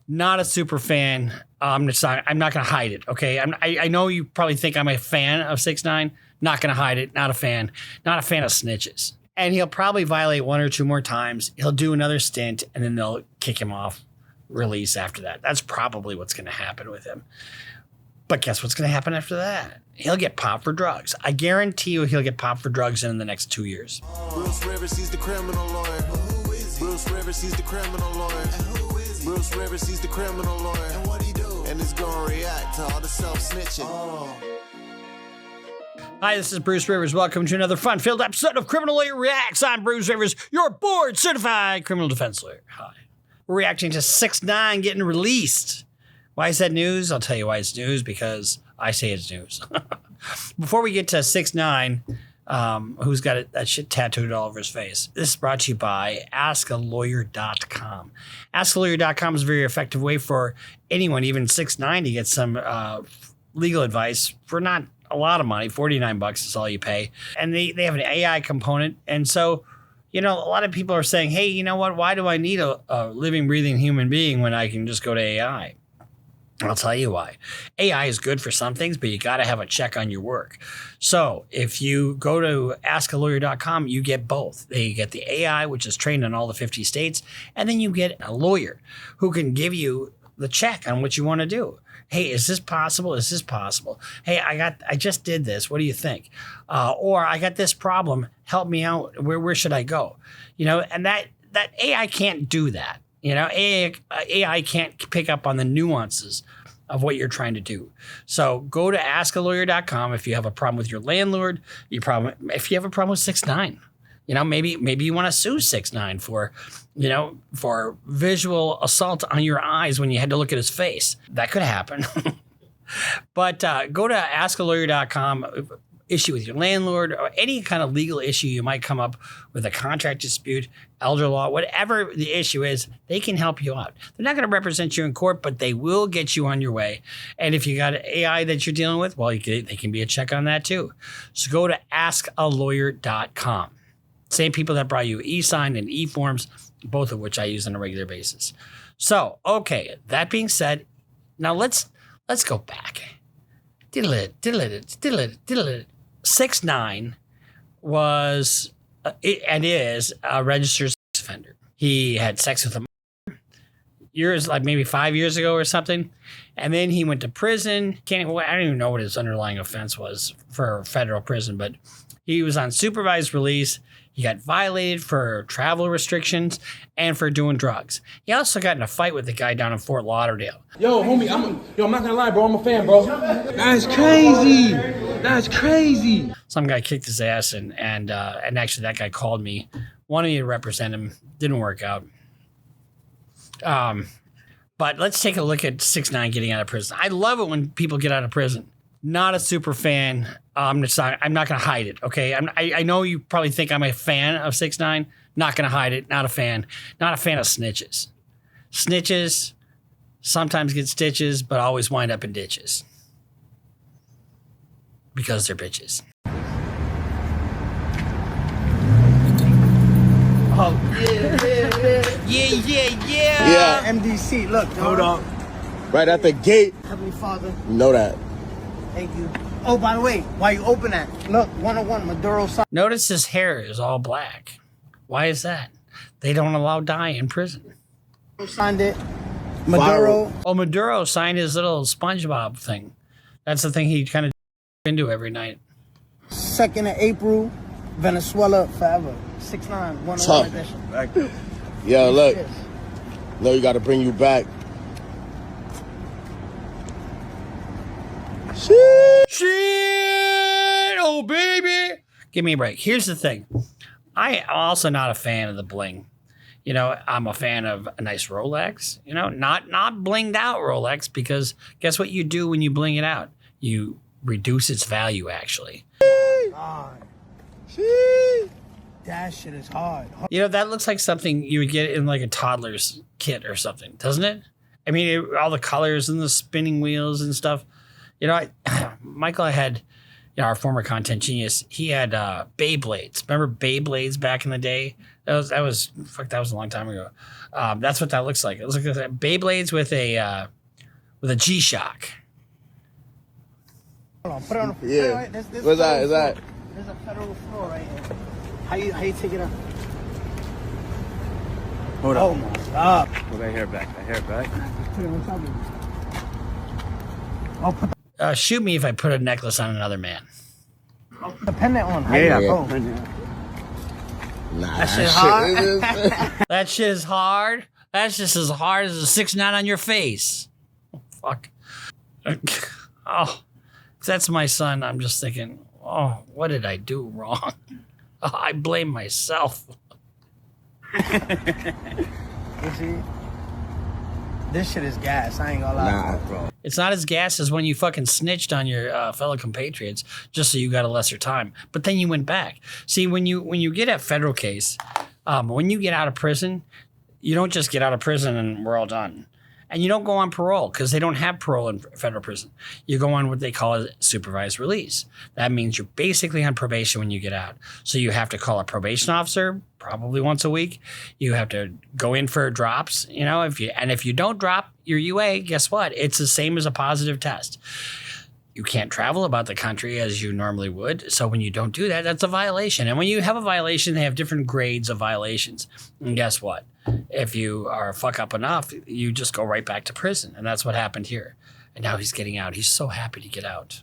Not a super fan. I'm not going to hide it. Okay. I know you probably think I'm a fan of 6ix9ine. Not going to hide it. Not a fan. Not a fan of snitches. And he'll probably violate 1 or 2 more times. He'll do another stint and then they'll kick him off release after that. That's probably what's going to happen with him. But guess what's going to happen after that? He'll get popped for drugs. I guarantee you he'll get popped for drugs in the next 2 years. Bruce Rivers, he's the criminal lawyer. Bruce Rivers, he's the criminal lawyer. Bruce Rivers, he's the criminal lawyer. And what he do? And it's gonna react to all the self-snitching. Hi, this is Bruce Rivers. Welcome to another fun-filled episode of Criminal Lawyer Reacts. I'm Bruce Rivers, your board-certified criminal defense lawyer. Hi. We're reacting to 6ix9ine getting released. Why is that news? I'll tell you why it's news, because I say it's news. Before we get to 6ix9ine, who's got that shit tattooed all over his face, this is brought to you by AskALawyer.com. AskALawyer.com is a very effective way for anyone, even 6ix9ine, to get some legal advice for not a lot of money. $49 is all you pay. And they have an AI component. And so, you know, a lot of people are saying, hey, you know what? Why do I need a living, breathing human being when I can just go to AI? I'll tell you why. AI is good for some things, but you got to have a check on your work. So if you go to AskALawyer.com, you get both. You get the AI, which is trained in all the 50 states, and then you get a lawyer who can give you the check on what you want to do. Hey, is this possible? Is this possible? Hey, I just did this. What do you think? Or I got this problem. Help me out. Where should I go? You know, and that AI can't do that. You know, AI can't pick up on the nuances of what you're trying to do. So go to AskALawyer.com if you have a problem with your landlord. If you have a problem with 6ix9ine. You know, maybe you want to sue 6ix9ine for visual assault on your eyes when you had to look at his face. That could happen. But go to AskALawyer.com, issue with your landlord, or any kind of legal issue you might come up with, a contract dispute, elder law, whatever the issue is, they can help you out. They're not going to represent you in court, but they will get you on your way. And if you got an AI that you're dealing with, well, they can be a check on that too. So go to AskALawyer.com. Same people that brought you eSign and eForms, both of which I use on a regular basis. So, okay, that being said, now let's go back. 6ix9ine was and is a registered sex offender. He had sex with a years, like maybe 5 years ago or something, and then he went to prison. I don't even know what his underlying offense was for federal prison, but he was on supervised release. He got violated for travel restrictions and for doing drugs. He also got in a fight with the guy down in Fort Lauderdale. Yo, homie, I'm not gonna lie, bro. I'm a fan, bro. That's crazy. That's crazy. Some guy kicked his ass, and actually that guy called me, wanted me to represent him. Didn't work out. But let's take a look at 6ix9ine getting out of prison. I love it when people get out of prison. Not a super fan. I'm not going to hide it, okay? I know you probably think I'm a fan of 6ix9ine. Not going to hide it. Not a fan. Not a fan of snitches. Snitches sometimes get stitches, but always wind up in ditches. Because they're bitches. Oh, yeah. Yeah. MDC, look. Hold on. Right at the gate. Heavenly Father, You know that. thank you. Oh, by the way, why you open that? Look, 101, Maduro signed. Notice his hair is all black. Why is that? They don't allow dye in prison. Signed it. Maduro. Oh, Maduro signed his little Spongebob thing. That's the thing he kind of into every night. 2nd of April, Venezuela forever. 6ix9ine, 101 edition. Yo, look. No, you got to bring you back. Shit, oh baby. Give me a break. Here's the thing. I'm also not a fan of the bling. You know, I'm a fan of a nice Rolex, you know, not blinged out Rolex, because guess what you do when you bling it out? You reduce its value, actually. God. That shit is hard. You know, that looks like something you would get in like a toddler's kit or something, doesn't it? I mean, all the colors and the spinning wheels and stuff. You know, Michael had, our former content genius, he had Beyblades. Remember Beyblades back in the day? That was a long time ago. That's what that looks like. It looks like Beyblades with a G-Shock. Hold on, put it on the Yeah. Wait, this What's that? Is that? There's a federal floor right here. How you take it up? Hold Oh up. my God. Pull that hair back. That hair back. Put it on top of it. Oh, put Shoot me if I put a necklace on another man. the pendant on. Yeah. Yeah. Oh. Nah, That shit hard. That shit is hard. That's just as hard as a 6'9" on your face. Oh, fuck. Oh, if that's my son, I'm just thinking, oh, what did I do wrong? Oh, I blame myself. You see? This shit is gas. I ain't gonna lie. Nah, bro. It's not as gas as when you fucking snitched on your fellow compatriots just so you got a lesser time. But then you went back. See, when you get a federal case, when you get out of prison, you don't just get out of prison and we're all done. And you don't go on parole because they don't have parole in federal prison. You go on what they call a supervised release. That means you're basically on probation when you get out. So you have to call a probation officer probably once a week. You have to go in for drops, if you don't drop your UA, guess what? It's the same as a positive test. You can't travel about the country as you normally would. So when you don't do that, that's a violation. And when you have a violation, they have different grades of violations. And guess what? If you are fuck up enough, you just go right back to prison. And that's what happened here. And now he's getting out. He's so happy to get out.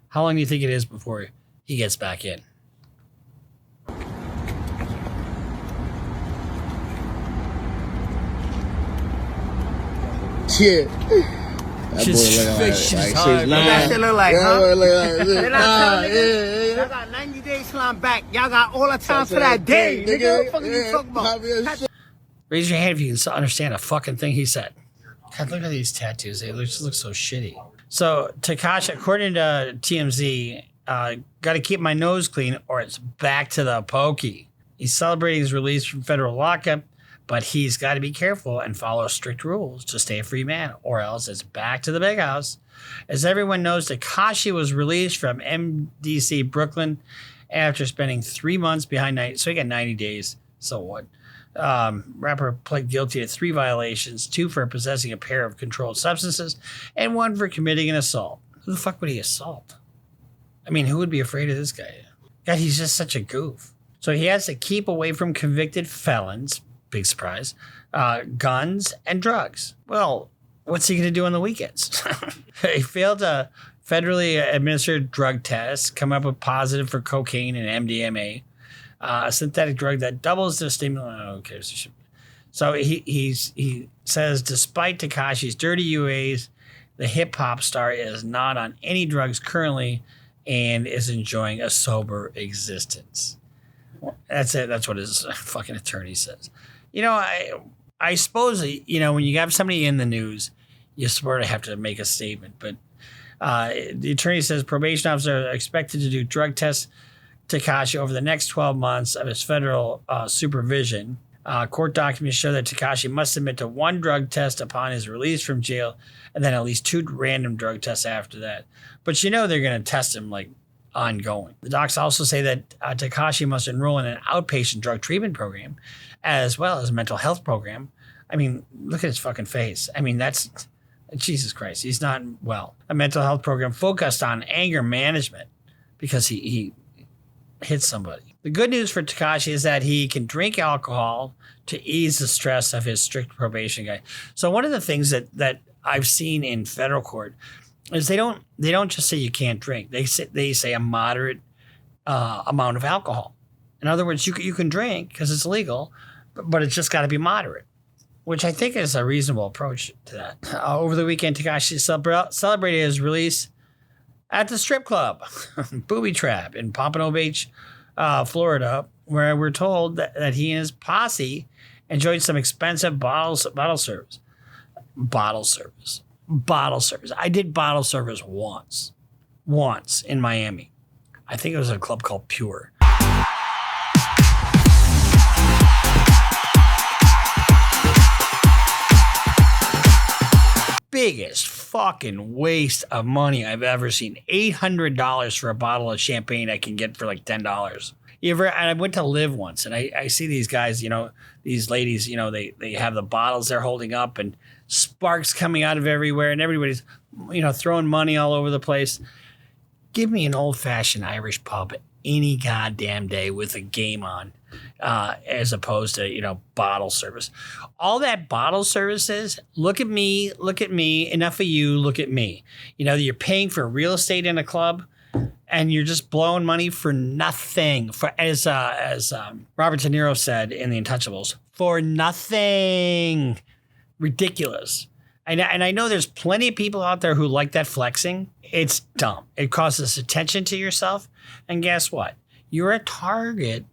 How long do you think it is before he gets back in? Shit. That boy Just look like fish like is hard, 6'9". man. That shit look like, Yeah, huh? boy look like They 6'9". not telling Yeah, niggas, yeah, y'all got 90 days till I'm back. Y'all got all the time for that day. Nigga, what the fuck are you talking about? Raise your hand if you can understand a fucking thing he said. God, look at these tattoos. They just look so shitty. So Tekashi, according to TMZ, got to keep my nose clean or it's back to the pokey. He's celebrating his release from federal lockup, but he's got to be careful and follow strict rules to stay a free man, or else it's back to the big house. As everyone knows, Tekashi was released from MDC Brooklyn after spending 3 months behind night. So he got 90 days. So what? Rapper pled guilty to 3 violations, 2 for possessing a pair of controlled substances, and 1 for committing an assault. Who the fuck would he assault? I mean, who would be afraid of this guy? God, he's just such a goof. So he has to keep away from convicted felons, big surprise, guns, and drugs. Well, what's he going to do on the weekends? He failed a federally administered drug test, come up with positive for cocaine and MDMA, a synthetic drug that doubles the stimulant. Okay, so he says, despite Tekashi's dirty UAs, the hip hop star is not on any drugs currently and is enjoying a sober existence. That's it. That's what his fucking attorney says. I suppose, when you have somebody in the news, you sort of have to make a statement. But the attorney says probation officers are expected to do drug tests Tekashi over the next 12 months of his federal supervision. Court documents show that Tekashi must submit to 1 drug test upon his release from jail and then at least 2 random drug tests after that. But they're going to test him like ongoing. The docs also say that Tekashi must enroll in an outpatient drug treatment program as well as a mental health program. I mean, look at his fucking face. I mean, that's Jesus Christ. He's not well. A mental health program focused on anger management because he hit somebody. The good news for Tekashi is that he can drink alcohol to ease the stress of his strict probation guy. So one of the things that I've seen in federal court is they don't just say you can't drink. They say a moderate amount of alcohol. In other words, you can drink because it's legal, but it's just got to be moderate, which I think is a reasonable approach to that. Over the weekend, Tekashi celebrated his release at the strip club, Booby Trap in Pompano Beach, Florida, where we're told that he and his posse enjoyed some expensive bottle service. I did bottle service once in Miami. I think it was a club called Pure. Biggest fucking waste of money I've ever seen. $800 for a bottle of champagne I can get for like $10. You ever? And I went to Live once, and I see these guys, these ladies, they have the bottles they're holding up, and sparks coming out of everywhere, and everybody's, throwing money all over the place. Give me an old-fashioned Irish pub any goddamn day with a game on, as opposed to, bottle service. All that bottle service is, look at me, enough of you, look at me. You're paying for real estate in a club, and you're just blowing money for nothing. As Robert De Niro said in The Untouchables, for nothing. Ridiculous. And I know there's plenty of people out there who like that flexing. It's dumb. It causes attention to yourself. And guess what? You're a target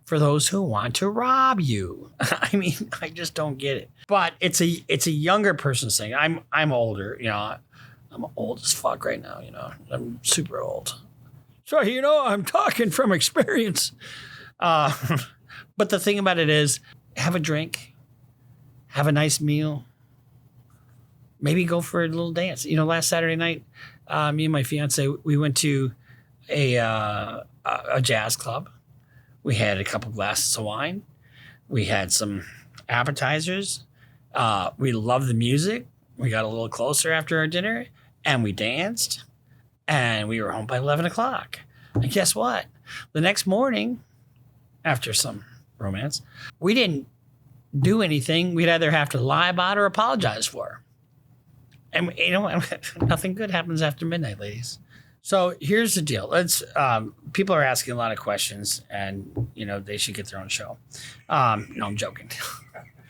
for those who want to rob you. I mean, I just don't get it. But it's a younger person's thing. I'm older, I'm old as fuck right now, I'm super old. So, I'm talking from experience. But the thing about it is, have a drink, have a nice meal, maybe go for a little dance. Last Saturday night, me and my fiance, we went to a jazz club. We had a couple glasses of wine. We had some appetizers. We loved the music. We got a little closer after our dinner, and we danced, and we were home by 11 o'clock. And guess what? The next morning, after some romance, we didn't do anything we'd either have to lie about or apologize for. And nothing good happens after midnight, ladies. So here's the deal. People are asking a lot of questions, and they should get their own show. No, I'm joking.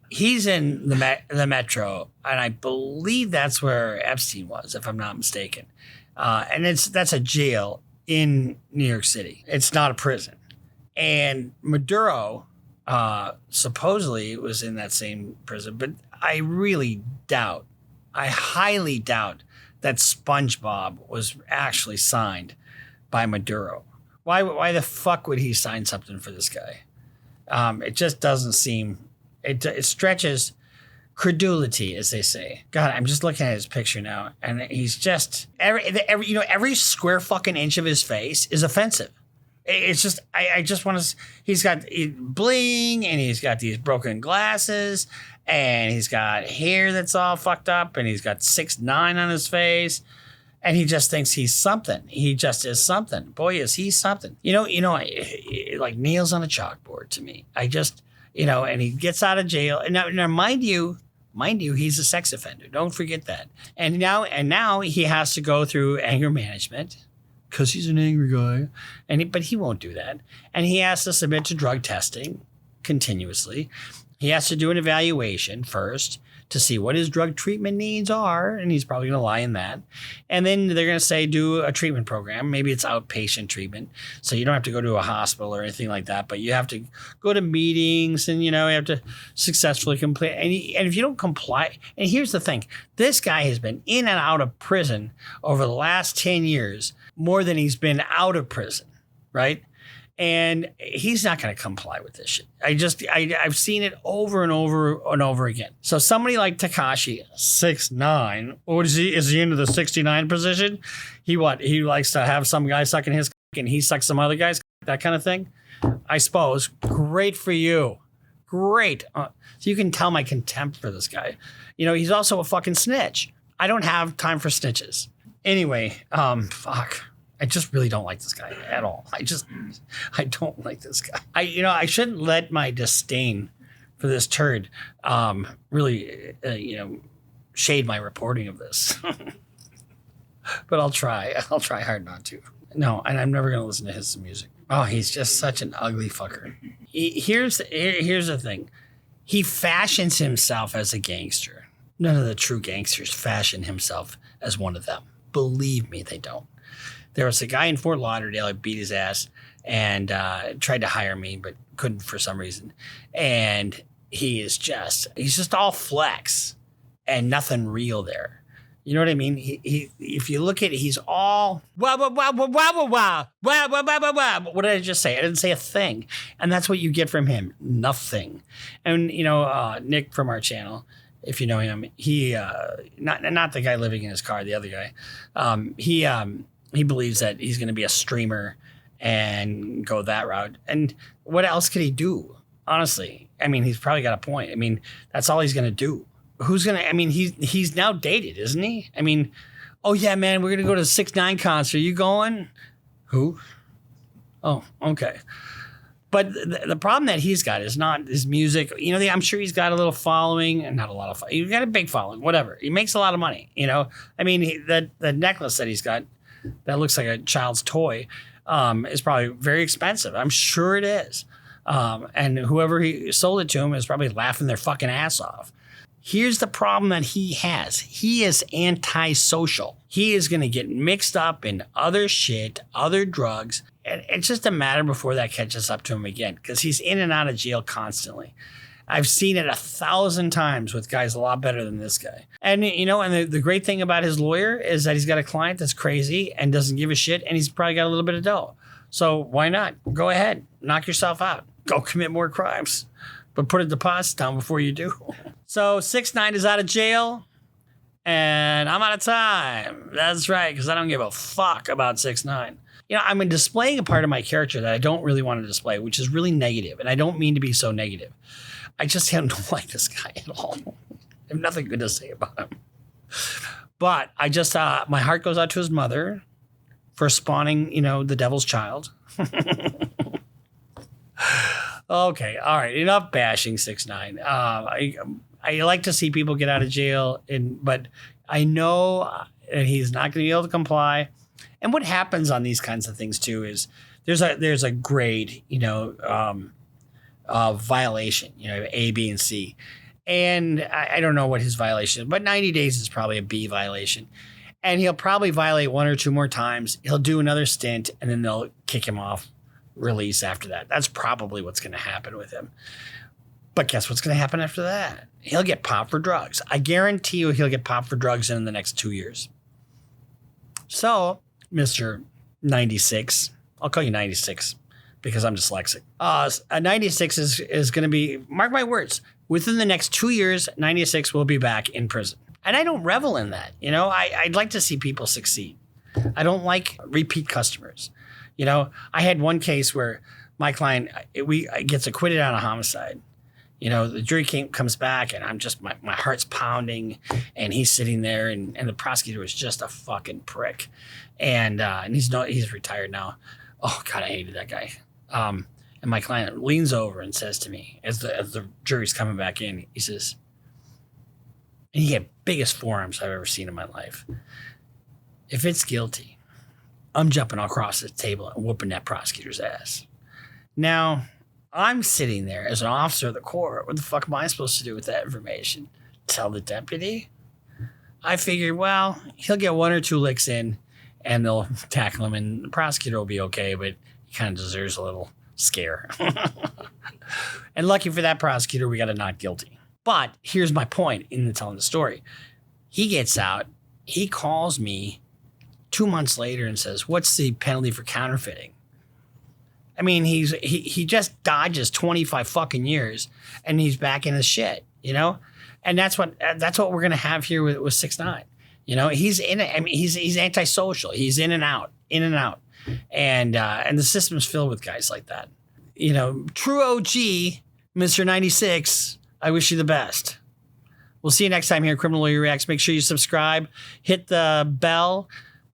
He's in the Metro, and I believe that's where Epstein was, if I'm not mistaken. And that's a jail in New York City. It's not a prison. And Maduro supposedly was in that same prison, but I highly doubt that Spongebob was actually signed by Maduro. Why the fuck would he sign something for this guy? It just doesn't seem. It stretches credulity, as they say. God, I'm just looking at his picture now, and he's just every square fucking inch of his face is offensive. It's just I just want to. He's got bling, and he's got these broken glasses, and he's got hair that's all fucked up, and he's got 6'9" on his face, and he just thinks he's something. He just is something. Boy, is he something. Like nails on a chalkboard to me. I just. And he gets out of jail. And now, mind you, he's a sex offender. Don't forget that. And now he has to go through anger management because he's an angry guy. But he won't do that. And he has to submit to drug testing continuously. He has to do an evaluation first to see what his drug treatment needs are, and he's probably going to lie in that. And then they're going to say, do a treatment program. Maybe it's outpatient treatment, so you don't have to go to a hospital or anything like that, but you have to go to meetings, and, you have to successfully complete. And if you don't comply, and here's the thing, this guy has been in and out of prison over the last 10 years, more than he's been out of prison, right? And he's not going to comply with this shit. I've seen it over and over and over again. So somebody like Tekashi69, or is he into the 69 position? He likes to have some guy sucking his cock and he sucks some other guy's cock, that kind of thing. I suppose. Great for you. Great. So you can tell my contempt for this guy. He's also a fucking snitch. I don't have time for snitches. Anyway, fuck. I just really don't like this guy at all. I don't like this guy. I shouldn't let my disdain for this turd really shade my reporting of this. But I'll try hard not to. No, and I'm never going to listen to his music. Oh, he's just such an ugly fucker. Here's the thing. He fashions himself as a gangster. None of the true gangsters fashion himself as one of them. Believe me, they don't. There was a guy in Fort Lauderdale who beat his ass and tried to hire me, but couldn't for some reason. And he's just all flex and nothing real there. You know what I mean? He if you look at it, he's all wow, wow, wow, wow, wow, wow, wow, wow, wow, wow. What did I just say? I didn't say a thing. And that's what you get from him. Nothing. And, Nick from our channel, if you know him, he, not the guy living in his car, the other guy, he believes that he's going to be a streamer and go that route. And what else could he do? Honestly, I mean, he's probably got a point. I mean, that's all he's going to do. He's now dated, isn't he? I mean, oh yeah, man, we're going to go to the 6ix9ine concert. You going? Who? Oh, okay. But the problem that he's got is not his music. You know, I'm sure he's got a little following, and not a lot of. He's got a big following, whatever. He makes a lot of money. You know, I mean, the necklace that he's got that looks like a child's toy is probably very expensive. I'm sure it is. And whoever he sold it to him is probably laughing their fucking ass off. Here's the problem that he has. He is antisocial. He is going to get mixed up in other shit, other drugs. And it's just a matter before that catches up to him again, because he's in and out of jail constantly. I've seen it 1,000 times with guys a lot better than this guy. And, you know, and the great thing about his lawyer is that he's got a client that's crazy and doesn't give a shit, and he's probably got a little bit of dough. So why not? Go ahead. Knock yourself out. Go commit more crimes. But put a deposit down before you do. So 6ix9ine is out of jail, and I'm out of time. That's right, because I don't give a fuck about 6ix9ine. You know, I'm displaying a part of my character that I don't really want to display, which is really negative, and I don't mean to be so negative. I just don't like this guy at all. I have nothing good to say about him. But I just, my heart goes out to his mother for spawning, you know, the devil's child. Okay, all right, enough bashing 6ix9ine. I like to see people get out of jail, but I know he's not going to be able to comply. And what happens on these kinds of things too is there's a grade, you know, violation, you know, A, B, and C. And I don't know what his violation is, but 90 days is probably a B violation. And he'll probably violate 1 or 2 more times. He'll do another stint, and then they'll kick him off release after that. That's probably what's going to happen with him. But guess what's going to happen after that? He'll get popped for drugs. I guarantee you he'll get popped for drugs in the next 2 years. So, Mr. 96, I'll call you 96 because I'm dyslexic. A 96 is going to be, mark my words, within the next 2 years, 96 will be back in prison. And I don't revel in that. You know, I'd like to see people succeed. I don't like repeat customers. You know, I had one case where my client gets acquitted on a homicide. You know, the jury comes back, and I'm just, my heart's pounding, and he's sitting there, and the prosecutor was just a fucking prick. And he's retired now. Oh God, I hated that guy. And my client leans over and says to me, as the jury's coming back in, he says, and he had biggest forearms I've ever seen in my life. If it's guilty, I'm jumping across the table and whooping that prosecutor's ass. Now, I'm sitting there as an officer of the court. What the fuck am I supposed to do with that information? Tell the deputy? I figured, well, he'll get 1 or 2 licks in, and they'll tackle him, and the prosecutor will be okay, but he kind of deserves a little scare. And lucky for that prosecutor, we got a not guilty. But here's my point in telling the story. He gets out. He calls me 2 months later and says, what's the penalty for counterfeiting? I mean, he just dodges 25 fucking years, and he's back in his shit, you know? And that's what we're going to have here with 6ix9ine. You know, he's in it. I mean, he's antisocial. He's in and out. And the system's filled with guys like that. You know, true OG, Mr. 96, I wish you the best. We'll see you next time here at Criminal Lawyer Reacts. Make sure you subscribe, hit the bell,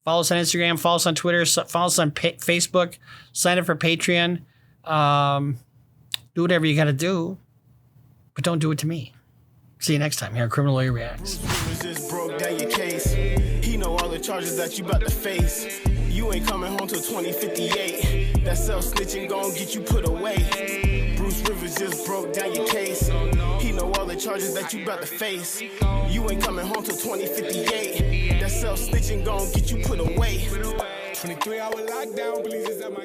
follow us on Instagram, follow us on Twitter, follow us on Facebook, sign up for Patreon. Do whatever you got to do, but don't do it to me. See you next time here on Criminal Lawyer Reacts. Just broke down your case. He know all the charges that you about to face. You ain't coming home till 2058. That self-snitching gon' get you put away. Bruce Rivers just broke down your case. He know all the charges that you about to face. You ain't coming home till 2058. That self-snitching gon' get you put away. 23-hour lockdown, please, is at my